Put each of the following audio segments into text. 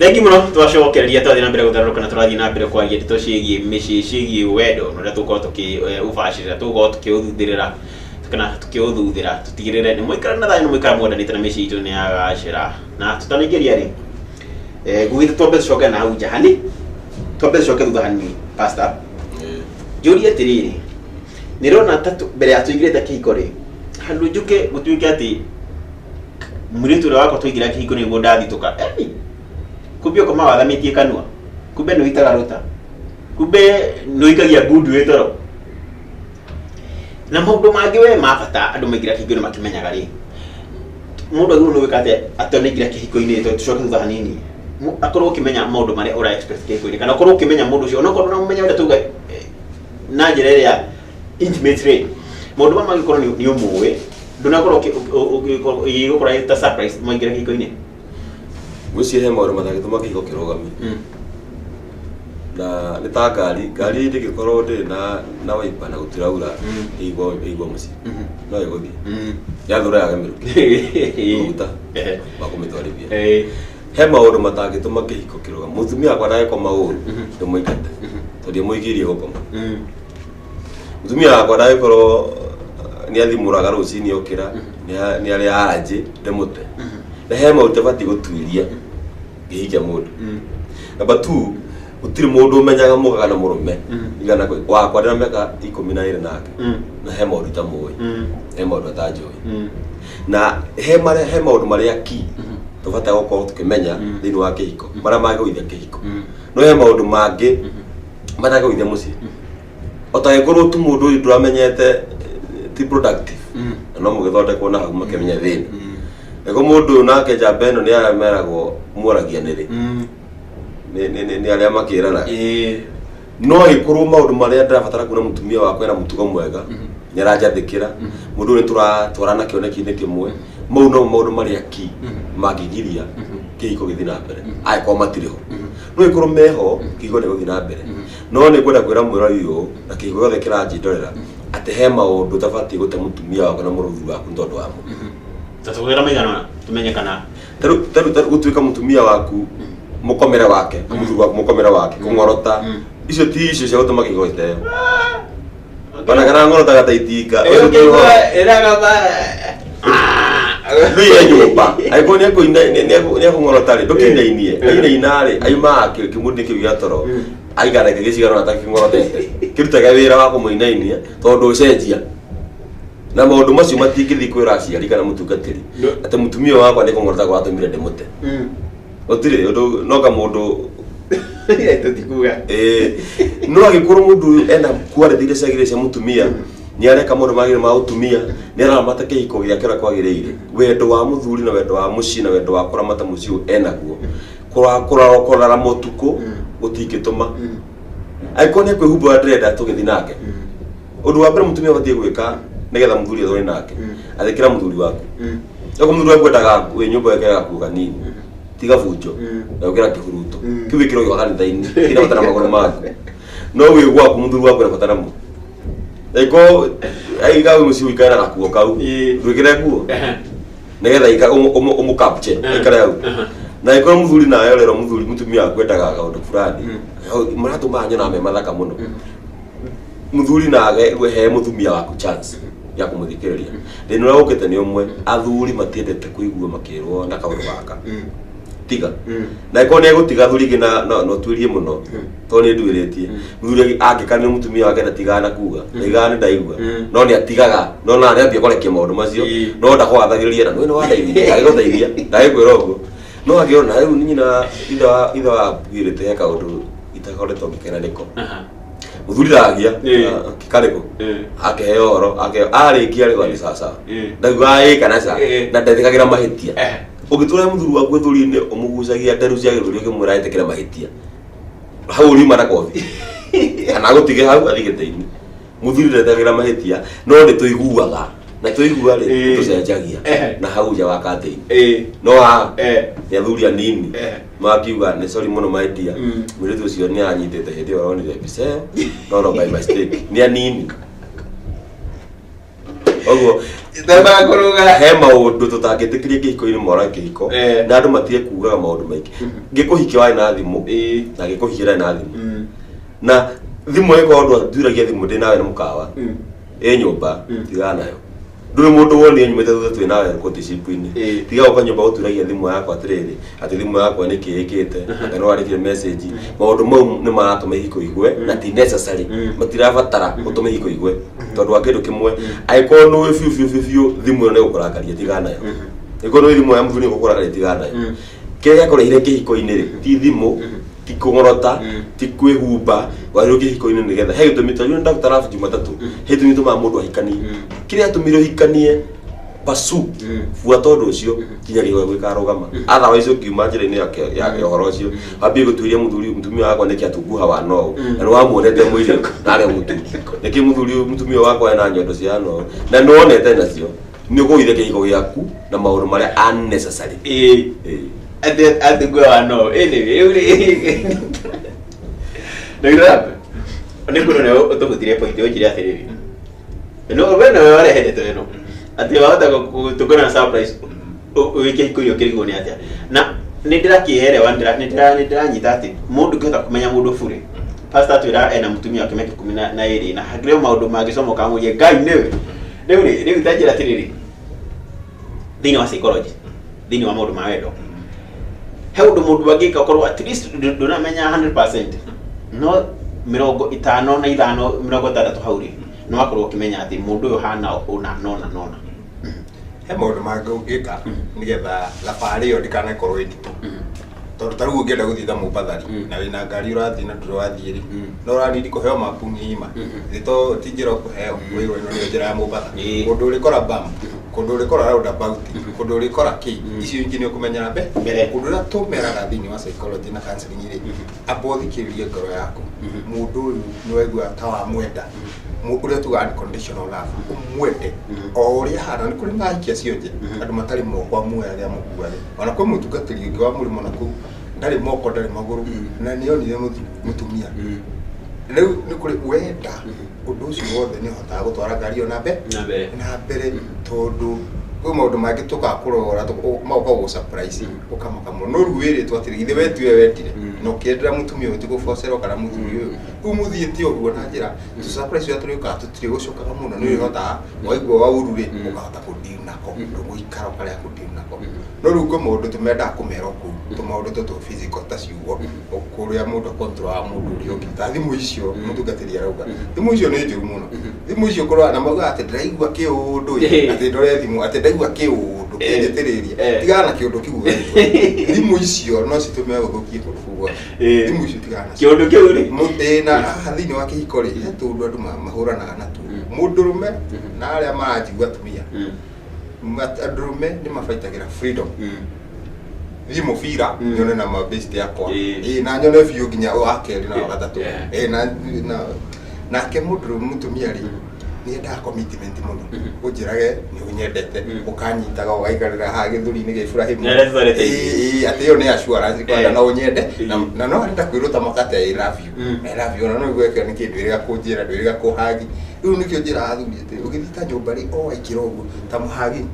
Thengi muno twacokereria twathi na mbere gutharuka na turathi na mbere kwaria ndito ciĩgiĩ mĩciĩ ciĩgiĩ wendo na tukorwo tukiubacirira tukorwo tukiuthirira kana tukiuthuthira tutigirire ni muikara na thayo muikara mwendanite na mĩciĩ itu ni yagacira na tutanigeria ri gugite twambe coke na hau jahani twambe coke thutha hanini pastor juri atiriri nirona tatu mbere ya tuigirite kihiko ri handu njuke gutuike ati muritu uri wakwa tuigira kihiko ni ndathituka kumbe kama wathamitie kanua kumbe no itagarota kumbe no ikagia ngudu etoro na maundu mangi we mabata andu maigira kihiko ni makimenyaga ri mundu no wikate atonigira kihiko-ini to tucoke thutha hanini akorwo ukimenya maundu mari ura expect kihiko-ini kana akorwo ukimenya mundu ucio onokorwo na mumenya uri tuga na njira iria intimate maundu ma magikorwo ni umwe ndunakorwo igikora ita surprise maigira kihiko-ini Musi he maundu mathagituma kihiko kirugami na ni ta ngari ndigikorwo ndi na waipa na gutiraura igwo musi no iguthi yathura yagamiruki uta bakumitwarithia he maundu matangituma kihiko kirugami mutumia akwa ndagiko mauru ndumuikate tondĩ muigirie gukoma mutumia akwa ndagikorwo ni athimuraga rucini okira ni ari aranji ndimute na he maundu tabati gutuiria gihikia mundu number 2 utiri mundu umenyaga mugaga na murume igana wakwa ndina meka 12 nake na he maundu ta moyi he maundu ta joyi na he maundu maria ki tubata gukorwo tukimenya thini wa kihiko maria magiguithia kihiko no he maundu mangi matagiguithia mucii otagikorwo tu mundu uyu nduramenyete ti productive no mugithondekwo na hau makimenya thini ego mundu nake jabeno ni arameragwo muragia niri ni aria makirana no ikorwo maundu maria ndirabatara kuona mutumia wakwa na mutugo mwega ni aranjathikira mundu ni turatwarana kioneki-ini kimwe mau no maundu maria ki mangigiria kihiko githi na mbere aiko matiriho no ikorwo meho kihiko ni guthi na mbere no ni kwenda kwira mwira uyu na kihiko gothe kiranjindorera ati he maundu tabati gute mutumia wakwa na muruthi waku ntondu wamo tatugira maigana tumenyekana taru gutuika mutumia waku mukomere wake muthuri waku mukomere wake kungorota icio ti icio cia gutuma kigoite bana kana ngorota gataitika eraga ba Lui nyumba aiko ni kungorota ri ndukinainie ainari aima kimundi kiu giatoro aigana kigicigana ataki ngorotete kirutaga wira wa kumuinainia tondu ucenjia na maundu macio matingithi kwira aciari kana mutungatiri ati mutumia wakwa ni kungorota kwa atumire ndimute otire undu no ka mundu tutikuga no agikorwo mundu ena quality iria ciagire cia mutumia ni areka mundu magire ma utumia ni aramata kihiko giakira kwagiriire wendo wa muthuri na wendo wa mucii na wendo wa kuramata mucii enaguo kurara mutuku utingituma aiko ni kwihumba ndrenda tugithi nake undu wa mbere mutumia batie gwika nigetha muthuri athore nake athikira muthuri waku yako muthuri waku endaga we nyumba yake gakuga nini tiga bunjo na ukira kihuruto kiwe kiro gwa kanitha-ini kina batara magoro maku no we gwaku muthuri waku na batara mu aiko aiga we muci wikana gakuo kau ndwikire nguo nigetha ika umu capture ikara yau na iko muthuri na yo lero muthuri mutumia akwendaga gaundu fulani muratu manyo na me mathaka muno muthuri nage he mutumia waku chance ya kumuthikiriria ndino ukite ni umwe athuri matiendete kuigua makirwo na kaundu gaka tiga na iko ne gutiga thuri gina no twirie muno to ni ndwiritie muthuri angikana mutumia wake ndatigana kuga ndigana ndaigua no ni atigaga no na ari ambia maundu macio no ndakwathagiriria na no wandaithia agiguthaithia ndaigwira uguo no agiona riu nyina itha gwirite he kaundu itakoretwo ngikena niko muthuri ragia kikariko akeheo oro arikia ri gwani sasa ndagwa kana sa na ndethikagira mahitia ugitura muthuri waku thuri-ini umugucagia nderu cia githuri ukimwira etekira mahitia hau ri mara kothi kana gutige hau athigite-ini muthuri ndethikagira mahitia no ni tuiguaga na tuigua ri tucenjagia na hau ja wakate no ni athuri anini makiuga ni sorry muno maidia muritu ucio ni anyitete hindi oronire mbica no by mistake ni anini Oguo Tamba kuruga he maundu tutangitikiria kihiko-ini mora kihiko na andu matie kugaga maundu maingi ngikuhikia wai na thimu na ngikuhikira na thimu na thimu iko andu aturagia thimu ndi nawe ni mukawa nyumba tigana nayo nduri mundu woni nyumite thutha twi nawe courtship-ini tiga uka nyumba uturagia thimu yakwa atiriri ati thimu yakwa ni kiikite ati no arikire message maundu mau ni maratuma ihiko igwe na ti necessary matirabatara utume ihiko igwe tondu akindu kimwe aiko no fiu thimu ne gukurakaria tigana nayo iko no thimu ya mvuni gukurakaria tigana nayo kiria koreire kihiko-ini ri ti thimu ti kungorota ti kwihumba wari kihiko-ini nigetha he gitumi tondu ndakutara Jumatatu he gitumi tuma mundu ahikanie kiria tumiro hikanie pasu fuata undu ucio kinya giwe gwikarugama otherwise ukiuma njira-ini ya horo ucio wambie gutuiria mutumia wakwa niki atunguha wa no na no wamuonete mwiri nare mutu niki mutumia wakwa ena nyondo cia no na no onete nacio ni guithia kihiko giaku na maundu maria unnecessary ate gwe wa no ndirapa ndikuno ne utogutire point ojire atiriri no wena wale hedete no ati wahota tukona surprise wiki kuyo kirigo ni atia na ndirakihere ndira ati mundu ngota kumenya mundu fure pastor twira ena mutumia wake meke 12 na hagire maundu magisomo kamuye gai newe ni utajira atiriri dini wa psychology dini wa maundu mawendo he undu mundu wagika korwa at least ndunamenya 100% no 50 hauri no akorwo kimenya ati mundu uyu hana una nona he maundu mangika nigetha thabari iyo ndikana korwo nditu tondu taru ungienda guthitha Mumbathari na wina ngari urathi na nduro wathiri no urani kuheo mapu ngima thito tinjira kuheo wigo ino ni njira ya Mumbathari kundu urikora bam kundu urikora roundabout kundu urikora ki icio ingi ni ukumenyera mbere kundu ra tumeraga thini wa psychology na counseling ri abothikiririe ngoro yaku mundu uyu ni waigua ta wa mwenda uria tuga unconditional love umwende o uria hana ni kuri ngahikia cionje andu matari moko muoya aria mukuare ona kwa mutungatiri ngi wa murimo naku ndari moko ndari maguru na nionire mutumia riu ni kuri wenda undu ucio wothe ni hotaga gutwara ngari ona na mbere tondu gwe maundu mangi tugakurora mauka go surprise ukamaka muno no ruwire twatiri ithe wetu wetire no kiendera mutumia uti gufocero kana mutumia uyu umuthiete uguo na njira tu surprise wetu rika tutire gucokaga muno ni hota waigwa wa ururi ukahota kudina nako ndugu ikara karia kudina nako no rugo maundu tumenda kumera ku to maundu to physical ta ciugo okuria mundu control wa mundu rio kithimu icio mutungatiri arauga thimu icio ni njuru muno thimu icio korwa na mauga ati ndiraigua kiundu ati ndore thimu ati ndaigua kiundu kinjetiriria tigana na kiundu kiu thimu icio no citume guthukie kurugwa thimu icio tigana kiundu kiu ri mutena thini wa kihiko ri tundu andu mahuranaga na tu mundurume na aria marajigua tumia andurume ni mafaitagira freedom thimu fira nyone na mabest yakwa na nyone view ginya akeri na gatatu na ke mutumia ri ni nda commitment muno ujirage ni unyendete ukanyitaga ugaikarira ha githuri-ini ge Ibrahim ati yo ni assurance kwa na unyende na no nda kwiruta makate I love you na no gweka ni kindu iriga kunjira ndwiriga kuhagi riu nikio njira athuri ati ugithita nyumba ri o aikirogo ta muhagi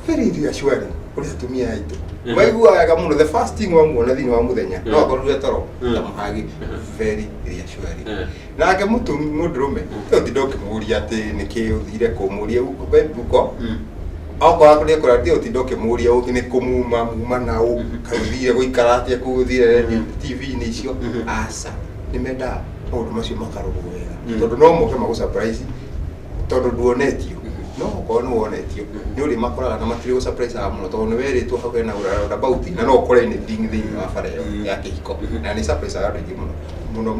very reassuring uri atumia aitu maiguaga muno the first thing wa muona thini wa muthenya no akorure toro ta muhagi very reassuring nake mundurume utindo kimuria ati niki uthire kumuria uko oko akore kurati utindo kimuria ukine kumuma nao kathire guikara atia kuthire TV ni icio asa nimenda maundu macio makarugwo wega tondu no moke magu surprise tondu duonetio no ko no wonetio ni uri makoraga na matiri go surprise amuno tondu weritwo hau na urara about na no kore ni thing wa fare ya kihiko na ni surprise aga muno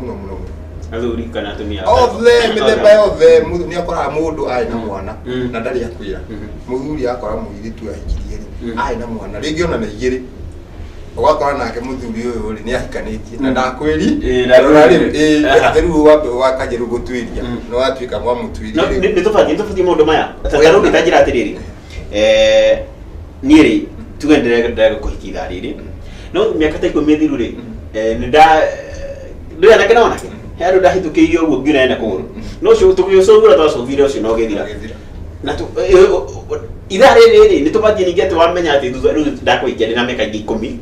athuri kana atumia othe mithemba yothe ni akora mundu ai na mwana na ndari akwira muthuri akora muiritu ahikirie ai na mwana ringi ona na igiri ugakora nake muthuri uyu ri ni ahikanitie na ndakwiri riu wakajiru gutwiria no atuika mwa mutwiria ni tufatie mundu maya tataru bitajira atiriri nieri tugendere kuhikitha riri no miaka ta 10 mithiru ri ni nda na kana he andu ndahitukirio uguo ngira enda kuguru no cio tukio covura twacovire ucio no githira na tu idare riri ni tubatie ningi ati wamenya ati thutha riu ndakwikia ndina meka 10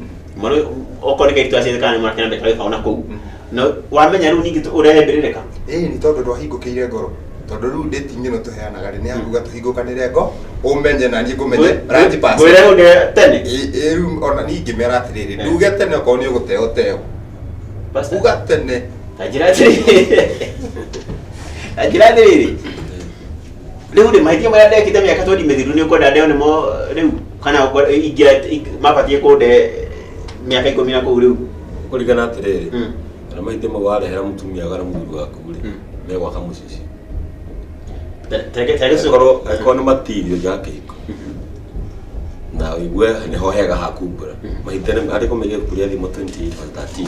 mano okore kaitu acie kana markena ndeka fauna kou na wamenya riu ningi urehembirika ni tondu ndwahingukiire ngoro tondu riu dating ino tuheanaga ri ni aruga tuhingukanire ngo umenye na nie ngumenye right pass gwire unde tene riu ona ningi mera atiriri nduge tene ko ni uguteo teo uga tene ajira atiriri riu ndi mahĩtia marĩa ndekĩte mĩaka 20 mĩthiru nĩ ũkwenda ndeo nĩmo rĩu kana ingira mabatie kũnde mĩaka 10 na kũu rĩu kũringana atĩrĩrĩ kana mahĩtia mau warehera mũtumia kana mũthuri waku rĩ megwaka mũciĩ angĩkorwo nĩ matirio nja kĩhiko na ũigue nĩho hega hakumbũra mahĩtia harĩ kũmenya kũrĩa thimo 28/13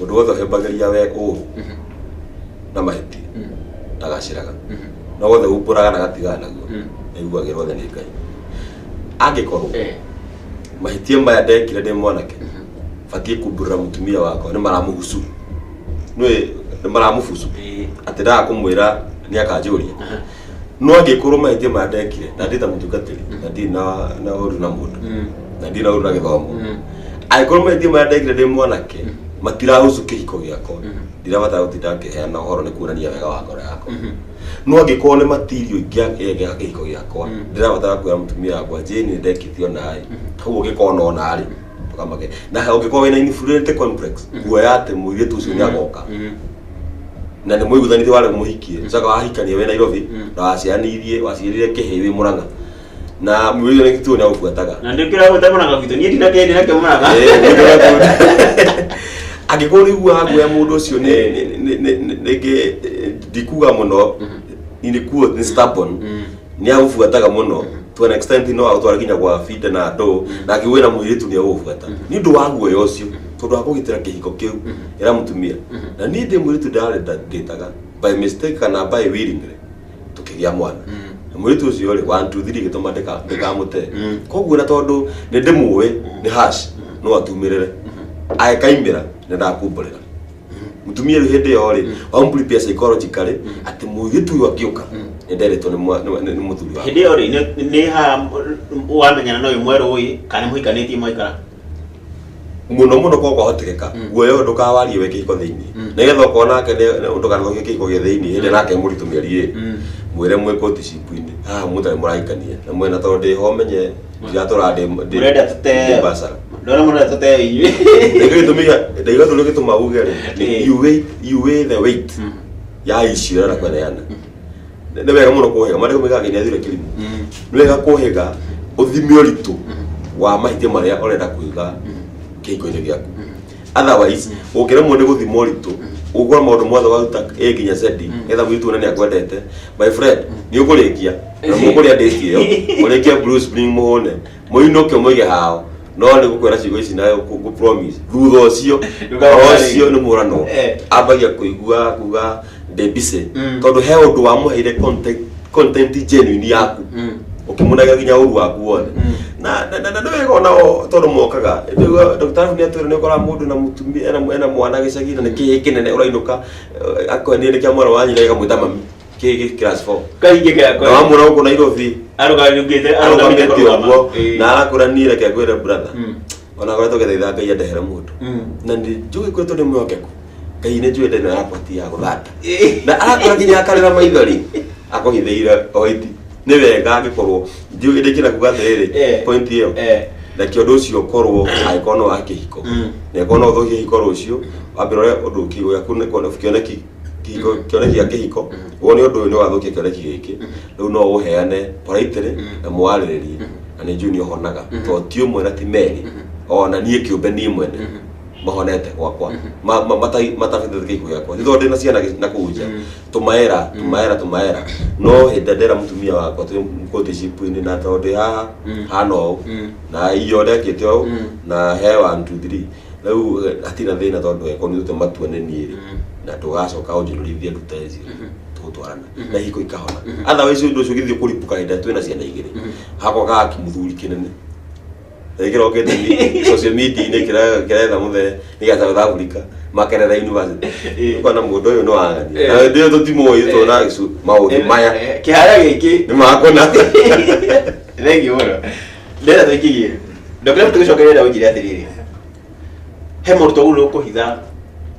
mũndũ wothe ũhĩmbagĩria we ũũru na mahĩtia ndagacĩraga no wothe umbũraga na gatigana naguo aiguagĩrwo tha nĩ Ngai angĩkorwo mahĩtia maya ndekire ndĩ mwanake batie kumbũrĩra mũtumia wakwa nĩ maramũgucu nĩ maramũbucu atĩ ndaga kũmwĩra nĩ akanjũria no angĩkorwo mahĩtia maya ndekire na ndĩ ta mũtungatĩri na ndirĩ na ũru na mũndũ na ndirĩ na ũru na gĩthomo angĩkorwo mahĩtia maya ndekire ndĩ mwanake matirahucu kĩhiko gĩakwa ndirabatara gũtinda ngĩheana ũhoro nĩ kuonania wega wa ngoro yakwa no angĩkorwo nĩ matirio ingĩ gĩa kĩhiko gĩakwa ndirabatara kwĩra mũtumia wakwa Jane nĩ ndekĩtio naĩ hau ũngĩkorwo no narĩ tũkamake na ũngĩkorwo wĩna inferiority complex guoya atĩ mũirĩtu ũcio nĩ agoka na nĩ mũiguthanĩtie warĩ mũhikie coka wahikania wĩ Nairobi na waciarĩire kĩhĩ wĩ Mũrang'a na mũirĩtu nĩ kĩtuo nĩ agũbuataga na ndĩkĩra gũte Mũrang'a gwitũ niĩ ndinakĩenda nake Mũrang'a angĩkorwo nĩ guoya guoya mũndũ ũcio nĩngĩ ndikuga mũno nĩ stubborn nĩ agũbuataga mũno to an extent no agũtwara nginya gwa binde na andũ na angĩwĩra mũirĩtu nĩ agũbuata nĩ ũndũ wa guoya ũcio tondũ wa kũgitĩra kĩhiko kĩu era mũtumia na niĩ ndĩ mũirĩtu ndĩtaga by mistake kana by willingly tũkĩgĩa mwana na mũirĩtu ũcio rĩ 1 2 3 gĩtũma ndĩkamũte koguo na tondũ nĩ ndĩmũĩ nĩ hash no atumĩrĩre akaimĩra nĩ ndakumbũrĩra mũtumia rĩ hĩndĩ ĩyo rĩ wamprepare psychologically atĩ mũirĩtu ũyũ akĩũka nĩ nderetwo nĩ mũthuri wake hĩndĩ ĩyo rĩ nĩ ha wamenyana na ũyũ mwerũ ũyũ kana mũhikanĩtie mwaikara mũno kwa kwahotekeka guoya ũyũ ndũkawarie we kĩhiko thĩinĩ nĩgetha ũkorwo nake ndũkanathũkie kĩhiko gĩa thĩinĩ hĩndĩ nake mũritũ mĩeri ĩrĩ mwĩre mwĩ courtship-inĩ haha mũtarĩ mũrahikania na mwena tondũ ndĩho menye ndiratũra mũrenda tũte basara ndona mũrenda tũte inyuĩ ndaiga tũrĩ gĩtũma uge rĩ you weigh the weight ya icio na kweneana nĩ wega mũno kũhĩga marĩ kũmĩga nginya athire kĩrimũ nĩ wega kũhĩga ũthime ũritũ wa mahĩtia marĩa ũrenda kũiga kĩhiko-inĩ gĩaku otherwise ũngĩremwo nĩ gũthima ũritũ ũgũra maũndũ mothe waruta A nginya Z etha mũirĩtu ũrĩa nĩ akwendete my friend nĩ ũkũrĩkia na mũkũrĩa date ĩyo ũrĩkia Blue Spring mũhũne mũinũke mũige hao no nĩ gũkwĩra ciugo ici na gũ-promise thutha ũcio nĩ mũrano ambagia kũigua kuga ndĩmbice tondũ he ũndũ wamũheire content genuine yaku ũkĩmũnagĩra nginya ũru waku wothe na nĩ wega onao tondũ mokaga ndagĩtarĩ nĩ atwĩra nĩ ũkora mũndũ na mũtumia ena mwana gĩcagi na nĩ kĩhĩ kĩnene ũrainũka akwendie nĩ kĩa mwana wa nyina ĩkamwĩta mami class 4 kaingĩ gakwa na wamũra gũkũ Nairobi arũgamĩte ũguo na arakũra niĩ reke ngwĩre brother ona ngoretwo ngĩthaitha Ngai endehere mũndũ na njũĩ kwĩtwo nĩ mwĩhokeku Ngai nĩ njũĩ ndĩna yakwa ti ya gũthata na arakũra nginya akarĩra maithori akũhithĩire oiti nĩ wega angĩkorwo njũĩ ndĩkĩra kuga atĩrĩrĩ point ĩyo reke ũndũ ũcio ũkorwo angĩkorwo no wa kĩhiko na angĩkorwo no ũthũkie kĩhiko rũciũ wambere ũrĩa ũndũ kĩhiko gĩaku kĩoneki kĩoneki gĩa kĩhiko ũguo nĩ ũndũ ũyũ nĩ wathũkia kĩoneki gĩkĩ rĩu no ũheane politely na mũwarĩrĩrie na nĩ njũĩ nĩ ũhonaga tondũ ti ũmwe na ti merĩ ona niĩ kĩũmbe niĩ mwene mahonete gwakwa matafithĩte kĩhiko gĩakwa nĩ tondũ ndĩ na ciana na kũu nja tũmaera no hĩndĩ ndera mũtumia wakwa twĩ courtship-inĩ na tondũ ndĩ haha hana ũũ na iyo ndekĩte ũũ na he 1 2 3 rĩu hatirĩ thĩna tondũ eko nĩ tũtũ matua nĩ niĩ na tũgacoka ũnjũrĩrithie nduta icio tũgũtwarana na ihiko ikahona otherwise ũndũ ũcio ũgĩthiĩ kũripũka hĩndĩ twĩna ciana igĩrĩ hakwa gaki mũthuri kĩnene Ekira okete social media ni kira muthe ni ga South Africa makerera university kwa na mundu uyu no angani na ndio tutimo ito na isu maundu maya kihara giki ni makona thengi muno ndera tukigie ndokira tugicokerera ujire atiriri he mundu tugulo kuhitha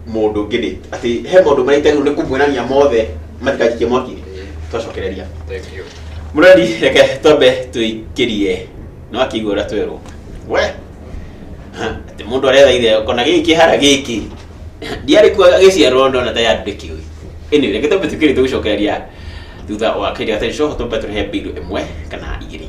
mundu ngini ati he mundu maritagiru ni kumwirania mothe matikajikie mwaki twacokereria Thank you. muradi reke tombe tuikirie no akigura tweru we ati mundu aretha ithe kona giki hara giki diari kwa giciarwo ndo na tayandiki uyu ini reke tombe tukirie tugicokereria thutha wa kiri atari coho tombe turihe mbiru imwe kana igiri